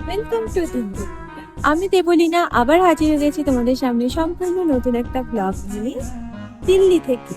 Welcome to Delhi. আমি দেবলীনা আবার হাজির হয়ে গেছি তোমাদের সামনে সম্পূর্ণ নতুন একটা ব্লগ নিয়ে দিল্লি থেকে।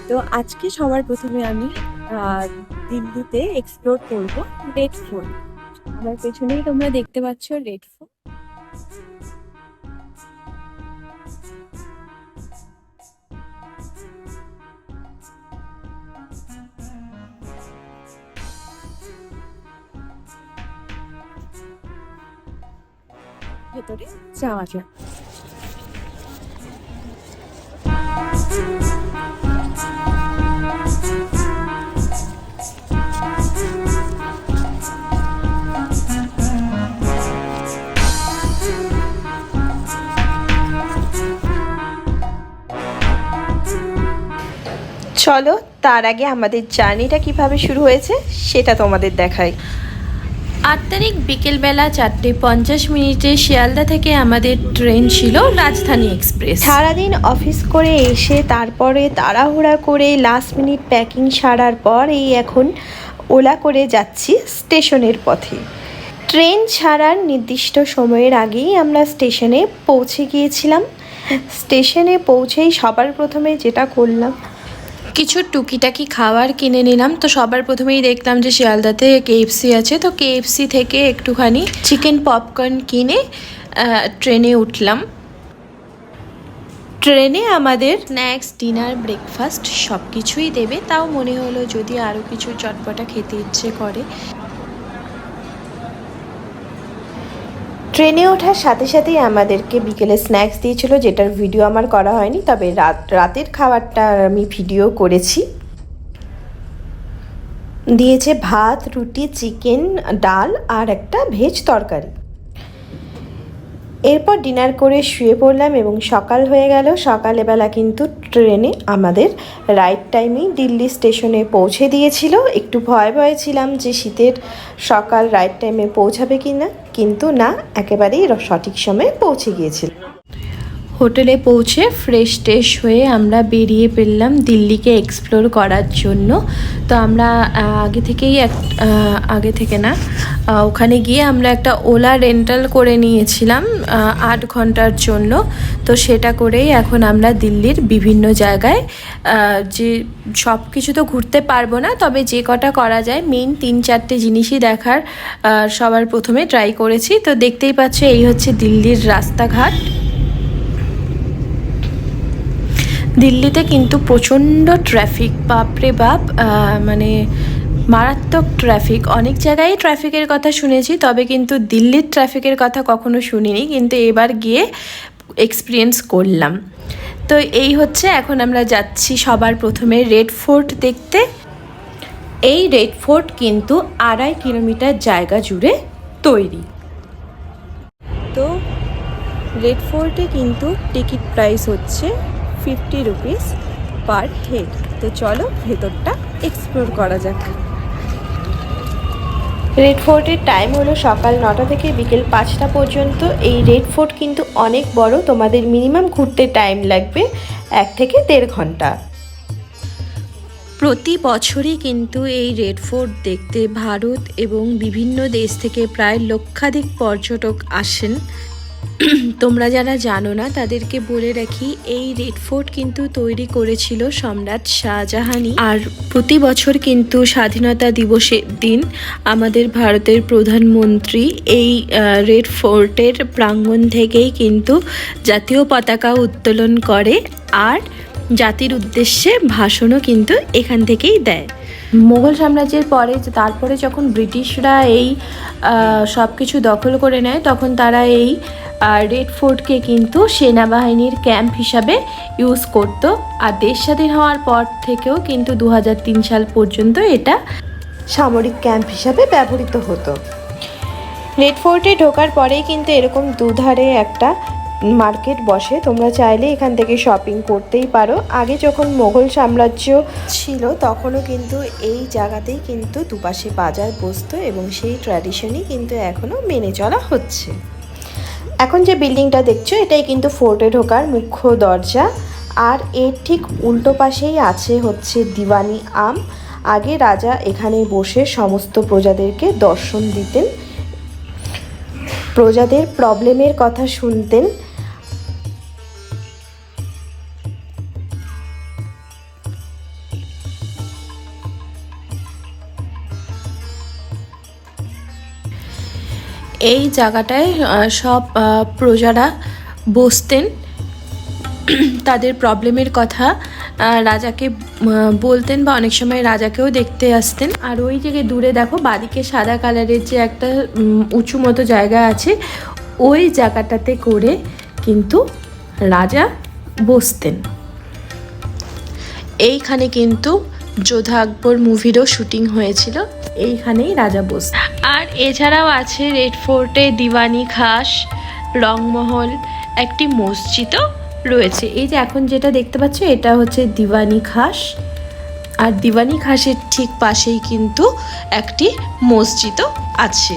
তো আজকে সবার প্রথমে আমি দিল্লিতে এক্সপ্লোর করব রেড ফোর্ট। আমার পেছনেই তোমরা দেখতে পাচ্ছ রেড ফোর্ট। ভেতরে যাওয়া যাক। চলো তার আগে আমাদের জার্নিটা কিভাবে শুরু হয়েছে সেটা তোমাদের দেখাই। 8 তারিখ বিকেলবেলা 4:50 শিয়ালদা থেকে আমাদের ট্রেন ছিল রাজধানী এক্সপ্রেস। সারাদিন অফিস করে এসে তারপরে তাড়াহুড়া করে লাস্ট মিনিট প্যাকিং সারার পর এই এখন ওলা করে যাচ্ছি স্টেশনের পথে। ট্রেন ছাড়ার নির্দিষ্ট সময়ের আগেই আমরা স্টেশনে পৌঁছে গিয়েছিলাম। স্টেশনে পৌঁছেই সবার প্রথমে যেটা করলাম, কিছু টুকিটাকি খাবার কিনে নিলাম। তো সবার প্রথমেই দেখলাম যে শিয়ালদাতে কেএফসি আছে, তো কেএফসি থেকে একটুখানি চিকেন পপকর্ন কিনে ট্রেনে উঠলাম। ট্রেনে আমাদের স্ন্যাক্স, ডিনার, ব্রেকফাস্ট সব কিছুই দেবে, তাও মনে হলো যদি আরও কিছু চটপটা খেতে ইচ্ছে করে। ট্রেনে ওঠার সাথে সাথেই আমাদেরকে বিকেলে স্ন্যাক্স দিয়েছিল, যেটার ভিডিও আমার করা হয়নি, তবে রাতের খাবারটা আমি ভিডিও করেছি। দিয়েছে ভাত, রুটি, চিকেন, ডাল আর একটা ভেজ তরকারি। এরপর ডিনার করে শুয়ে পড়লাম এবং সকাল হয়ে গেল। সকালবেলা কিন্তু ট্রেনে আমাদের রাইট টাইমেই দিল্লি স্টেশনে পৌঁছে দিয়েছিল। একটু ভয় ছিলাম যে শীতের সকাল রাইট টাইমে পৌঁছাবে কি না, কিন্তু না, একেবারেই সঠিক সময়ে পৌঁছে গিয়েছিল। হোটেলে পৌঁছে ফ্রেশ ট্রেশ হয়ে আমরা বেরিয়ে পড়লাম দিল্লিকে এক্সপ্লোর করার জন্য। তো আমরা ওখানে গিয়ে আমরা একটা ওলা রেন্টাল করে নিয়েছিলাম 8 ঘন্টার জন্য। তো সেটা করেই এখন আমরা দিল্লির বিভিন্ন জায়গায়, যে সব কিছু তো ঘুরতে পারবো না, তবে যে কটা করা যায় মেইন 3-4টে জিনিসই দেখার সবার প্রথমে ট্রাই করেছি। তো দেখতেই পাচ্ছ এই হচ্ছে দিল্লির রাস্তাঘাট। দিল্লিতে কিন্তু প্রচণ্ড ট্রাফিক, বাপরে বাপ, মানে মারাত্মক ট্রাফিক। অনেক জায়গায় ট্রাফিকের কথা শুনেছি, তবে কিন্তু দিল্লির ট্রাফিকের কথা কখনো শুনিনি, কিন্তু এবার গিয়ে এক্সপিরিয়েন্স করলাম। তো এই হচ্ছে, এখন আমরা যাচ্ছি সবার প্রথমে রেড ফোর্ট দেখতে। এই রেড ফোর্ট কিন্তু 2.5 কিলোমিটার জায়গা জুড়ে তৈরি। তো রেড ফোর্টে কিন্তু টিকিট প্রাইস হচ্ছে 50 রুপিস পার হেড। তো চলো ভেতরটা এক্সপ্লোর করা যাক। রেড ফোর্টের টাইম হলো সকাল 9টা থেকে বিকেল 5টা পর্যন্ত। এই রেড ফোর্ট কিন্তু অনেক বড়, তোমাদের মিনিমাম ঘুরতে টাইম লাগবে 1 থেকে 1.5 ঘন্টা। প্রতি বছরই কিন্তু এই রেড ফোর্ট দেখতে ভারত এবং বিভিন্ন দেশ থেকে প্রায় লক্ষাধিক পর্যটক আসেন। তোমরা যারা জানো না তাদেরকে বলে রাখি, এই রেড ফোর্ট কিন্তু তৈরি করেছিল সম্রাট শাহজাহানই। আর প্রতি বছর কিন্তু স্বাধীনতা দিবসের দিন আমাদের ভারতের প্রধানমন্ত্রী এই রেড ফোর্টের প্রাঙ্গণ থেকেই কিন্তু জাতীয় পতাকা উত্তোলন করে, আর জাতির উদ্দেশ্যে ভাষণও কিন্তু এখান থেকেই দেয়। মুঘল সাম্রাজ্যের পরে তারপরে যখন ব্রিটিশরা এই সব কিছু দখল করে নেয়, তখন তারা এই রেড ফোর্টকে কিন্তু সেনাবাহিনীর ক্যাম্প হিসাবে ইউজ করত। আর দেশ স্বাধীন হওয়ার পর থেকেও কিন্তু 2003 সাল পর্যন্ত এটা সামরিক ক্যাম্প হিসাবে ব্যবহৃত হতো। রেড ফোর্টে ঢোকার পরেই কিন্তু এরকম দুধারে একটা মার্কেট বসে, তোমরা চাইলে এখান থেকে শপিং করতেই পারো। আগে যখন মোগল সাম্রাজ্য ছিল তখনও কিন্তু এই জায়গাতেই কিন্তু দুপাশে বাজার বসতো এবং সেই ট্র্যাডিশনই কিন্তু এখনও মেনে চলা হচ্ছে। এখন যে বিল্ডিংটা দেখছো এটাই কিন্তু ফোর্টে ঢোকার মুখ্য দরজা, আর এর ঠিক উল্টো পাশেই আছে হচ্ছে দিওয়ানি আম। আগে রাজা এখানে বসে সমস্ত প্রজাদেরকে দর্শন দিতেন। প্রজাদের প্রবলেমের কথা শুনতেন। এই জায়গাটায় সব প্রজারা বসতেন, তাদের প্রবলেমের কথা রাজাকে বলতেন বা অনেক সময় রাজাকেও দেখতে আসতেন। আর ওই জায়গায় দূরে দেখো বাদিকে সাদা কালারের যে একটা উঁচু মতো জায়গা আছে, ওই জায়গাটাতে করে কিন্তু রাজা বসতেন। এইখানে কিন্তু যোধা আকবর মুভিরও শুটিং হয়েছিল, এইখানেই রাজা বসতেন। আর এছাড়াও আছে রেড ফোর্টে দিওয়ানি খাস, রংমহল, একটি মসজিদও রয়েছে। এই যে এখন যেটা দেখতে পাচ্ছ এটা হচ্ছে দিওয়ানি খাস, আর দিওয়ানি খাসের ঠিক পাশেই কিন্তু একটি মসজিদও আছে।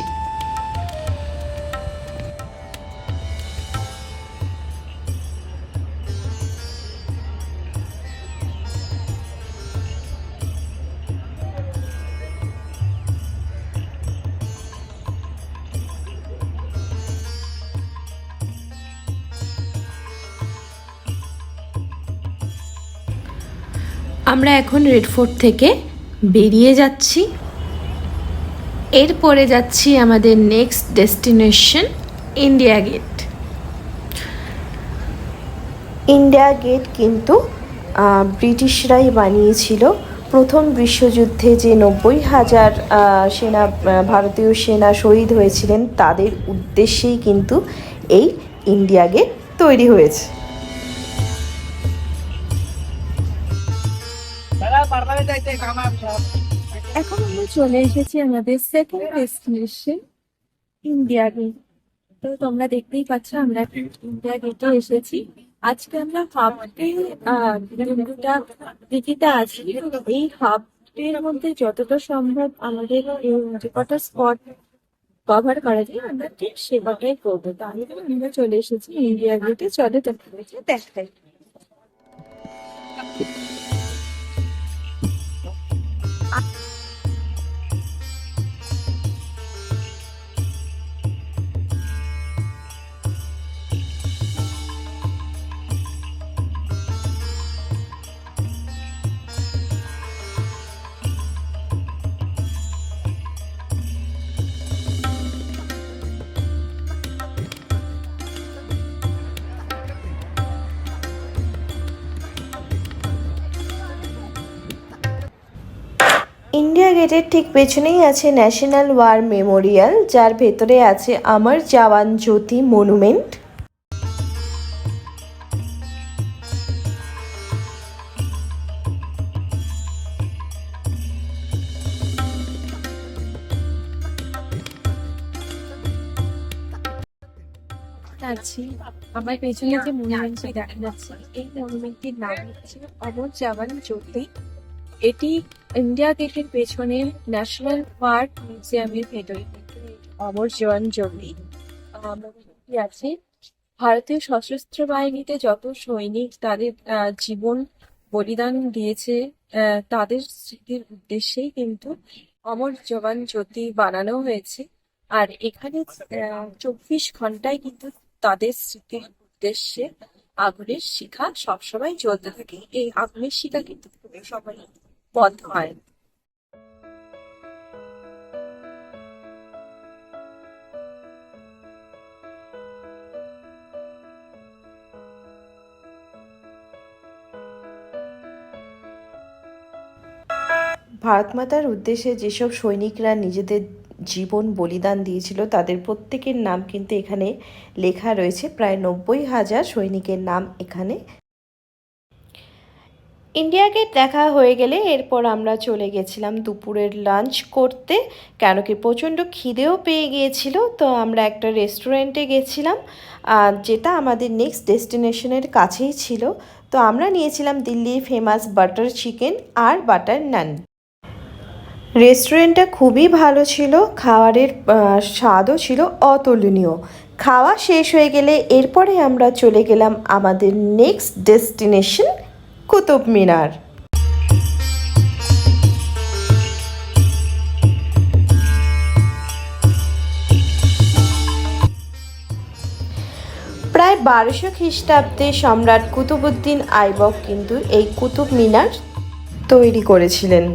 আমরা এখন রেড ফোর্ট থেকে বেরিয়ে যাচ্ছি, এরপরে যাচ্ছি আমাদের next destination India Gate. India Gate কিন্তু ব্রিটিশরাই বানিয়েছিল। প্রথম বিশ্বযুদ্ধে যে 90,000 ভারতীয় সেনা শহীদ হয়েছিলেন তাদের উদ্দেশ্যেই কিন্তু এই ইন্ডিয়া গেট তৈরি হয়েছে। এখন আমরা চলে এসেছি আমাদের সেকেন্ড ডেস্টিনেশন ইন্ডিয়া গেট। তো তোমরা দেখতেই পাচ্ছ আমরা ইন্ডিয়া গেটে এসেছি। আজকে আমরা হাফ ডে দুটা দিঘিতে আছি। এই হাফ ডের মধ্যে যতটা সম্ভব আমাদের যে কটা স্পট কভার করা যায় আমরা ঠিক সে কটাই করবো। তাহলে আমরা চলে এসেছি ইন্ডিয়া গেটে। চলো দেখাই। ইন্ডিয়া গেটের ঠিক পেছনেই আছে ন্যাশনাল ওয়ার মেমোরিয়াল, যার ভেতরে আছে অমর জওয়ান জ্যোতি মনুমেন্ট। আমার পেছনে যে মনুমেন্টটি দেখা যাচ্ছে এই মনুমেন্টটির নাম হচ্ছে অমর জওয়ান জ্যোতি। এটি ইন্ডিয়া গেটের পেছনে ন্যাশনাল ওয়ার মিউজিয়ামের ভেতরে অমর জওয়ান জ্যোতি মনুমেন্টটি আছে। ভারতীয় সশস্ত্র বাহিনীতে যত সৈনিক তাদের জীবন বলিদান দিয়েছে তাদের স্মৃতির উদ্দেশ্যেই কিন্তু অমর জওয়ান জ্যোতি বানানো হয়েছে। আর এখানে 24 ঘন্টায় কিন্তু তাদের স্মৃতির উদ্দেশ্যে আগুনের শিখা সবসময় জ্বলতে থাকে। এই আগুনের শিখা কিন্তু সবাই বন্ধ হয়। ভারত মাতার উদ্দেশ্যে যেসব সৈনিকরা নিজেদের জীবন বলিদান দিয়েছিল তাদের প্রত্যেকের নাম কিন্তু এখানে লেখা রয়েছে। প্রায় 90,000 সৈনিকের নাম এখানে। ইন্ডিয়া গেট দেখা হয়ে গেলে এরপর আমরা চলে গেছিলাম দুপুরের লাঞ্চ করতে, কেন কি প্রচণ্ড খিদেও পেয়ে গিয়েছিল। তো আমরা একটা রেস্টুরেন্টে গেছিলাম যেটা আমাদের নেক্সট ডেস্টিনেশনের কাছেই ছিল। তো আমরা নিয়েছিলাম দিল্লির ফেমাস বাটার চিকেন আর বাটার নান। রেস্টুরেন্টটা খুবই ভালো ছিল, খাবারের স্বাদও ছিল অতুলনীয়। খাওয়া শেষ হয়ে গেলে এরপরে আমরা চলে গেলাম আমাদের নেক্সট ডেস্টিনেশন কুতুব মিনার। প্রায় 1200 খ্রিস্টাব্দে সম্রাট কুতুবউদ্দিন আইবক কিন্তু এই কুতুব মিনার তৈরি করেছিলেন।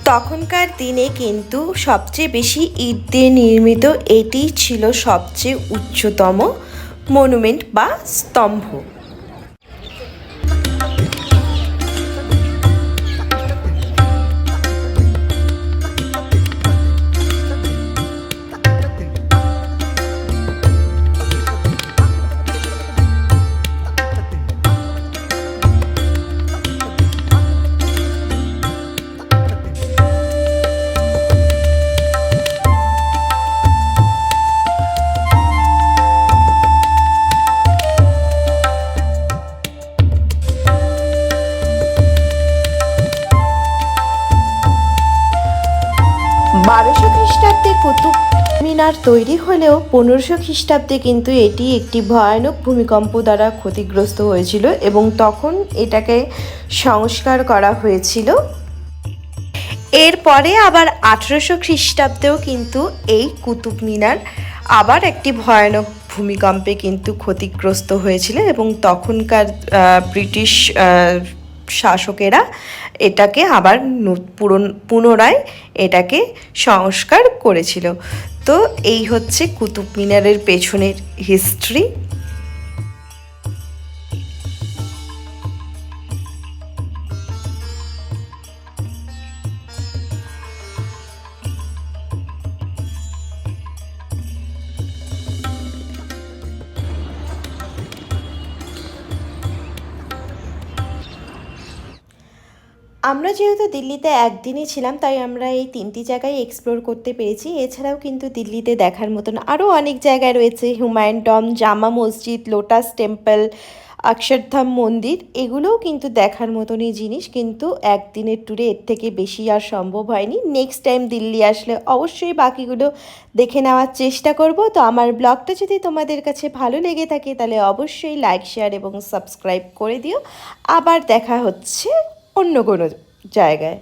তখনকার দিনে কিন্তু সবচেয়ে বেশি ইট দিয়ে নির্মিত এটিই ছিল সবচেয়ে উচ্চতম মনুমেন্ট বা স্তম্ভ। বারোশো খ্রিস্টাব্দে কুতুব মিনার তৈরি হলেও 1500 খ্রিস্টাব্দে কিন্তু এটি একটি ভয়ানক ভূমিকম্প দ্বারা ক্ষতিগ্রস্ত হয়েছিল এবং তখন এটাকে সংস্কার করা হয়েছিল। এরপরে আবার 1800 খ্রিস্টাব্দেও কিন্তু এই কুতুব মিনার আবার একটি ভয়ানক ভূমিকম্পে কিন্তু ক্ষতিগ্রস্ত হয়েছিল এবং তখনকার ব্রিটিশ শাসকেরা এটাকে আবার পুনরায় এটাকে সংস্কার করেছিল। তো এই হচ্ছে কুতুব মিনারের পেছনের হিস্ট্রি। আমরা যেহেতু দিল্লিতে একদিনই ছিলাম তাই আমরা এই 3টি জায়গায় এক্সপ্লোর করতে পেরেছি। এছাড়াও কিন্তু দিল্লিতে দেখার মতন আরও অনেক জায়গায় রয়েছে, হুমায়ুন টম্ব, জামা মসজিদ, লোটাস টেম্পল, অক্ষরধাম মন্দির, এগুলোও কিন্তু দেখার মতনই জিনিস, কিন্তু একদিনের ট্যুরে এর থেকে বেশি আর সম্ভব হয়নি। নেক্সট টাইম দিল্লি আসলে অবশ্যই বাকিগুলো দেখে নেওয়ার চেষ্টা করব। তো আমার ব্লগটা যদি তোমাদের কাছে ভালো লেগে থাকে তাহলে অবশ্যই লাইক, শেয়ার এবং সাবস্ক্রাইব করে দিও। আবার দেখা হচ্ছে অন্য কোনো জায়গায়।